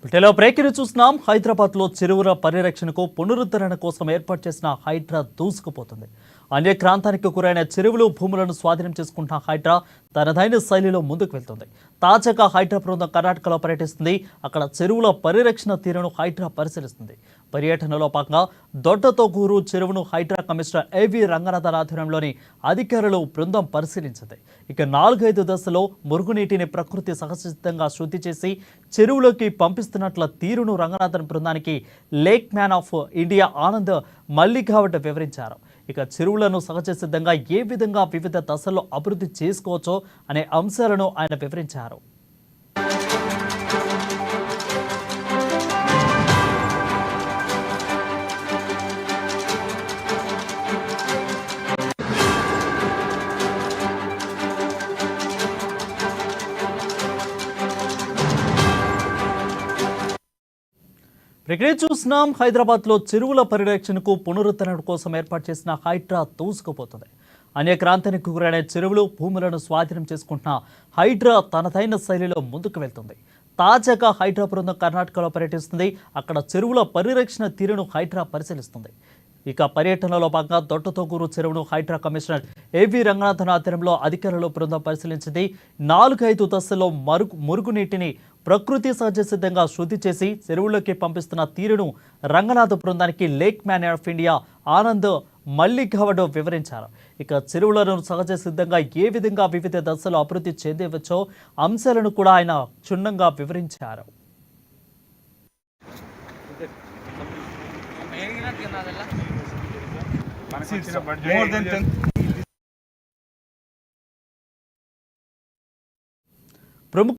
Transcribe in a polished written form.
వీటిలో బ్రేకింగ్ చూస్తున్నాం. హైదరాబాద్ లో చెరువుల పరిరక్షణకు పునరుద్ధరణ కోసం ఏర్పాటు చేసిన హైడ్రా దూసుకుపోతుంది. అన్యక్రాంతానికి గురైన చెరువులు భూములను స్వాధీనం చేసుకుంటున్న హైడ్రా తనదైన శైలిలో ముందుకు వెళ్తుంది. తాజాగా హైడ్రా బృందం కర్ణాటకలో పర్యటిస్తుంది. అక్కడ చెరువుల పరిరక్షణ తీరును హైడ్రా పరిశీలిస్తుంది. పర్యటనలో భాగంగా దొడ్డతోగూరు చెరువును హైడ్రా కమిషనర్ ఏవి రంగనాథన్ ఆధ్వర్యంలోని అధికారులు బృందం పరిశీలించింది. ఇక 4-5 దశలో మురుగునీటిని ప్రకృతి సహజసిద్ధంగా శుద్ధి చేసి చెరువులోకి పంపిస్తున్నట్ల తీరును రంగనాథన్ బృందానికి lake man of India Anand Malligavad వివరించారు. ఇక చెరువులను సహజ సిద్ధంగా ఏ విధంగా వివిధ దశల్లో అభివృద్ధి చేసుకోవచ్చో అనే అంశాలను ఆయన వివరించారు. ప్రక్రియ చూస్తున్నాం. హైదరాబాద్లో చెరువుల పరిరక్షణకు పునరుద్ధరణ కోసం ఏర్పాటు చేసిన హైడ్రా దూసుకుపోతుంది. అన్యక్రాంతానికి గురైన చెరువులు భూములను స్వాధీనం చేసుకుంటున్న హైడ్రా తనదైన శైలిలో ముందుకు వెళ్తుంది. తాజాగా హైడ్రా బృందం కర్ణాటకలో పర్యటిస్తుంది. అక్కడ చెరువుల పరిరక్షణ తీరును హైడ్రా పరిశీలిస్తుంది. ఇక పర్యటనలో భాగంగా దొడ్డతోగూరు చెరువును హైడ్రా కమిషనర్ ఏవి రంగనాథన్ ఆధ్వర్యంలో అధికారుల బృందం పరిశీలించింది. 4-5 దశల్లో మురుగునీటిని ప్రకృతి సహజ సిద్ధంగా శుద్ధి చేసి చెరువుల్లోకి పంపిస్తున్న తీరును రంగనాథ్ బృందానికి lake man of India Anand Malligavad వివరించారు. ఇక చెరువులను సహజ సిద్ధంగా ఏ విధంగా వివిధ దశలో అభివృద్ధి చెందవచ్చో అంశాలను కూడా ఆయన క్షుణ్ణంగా వివరించారు. more than 10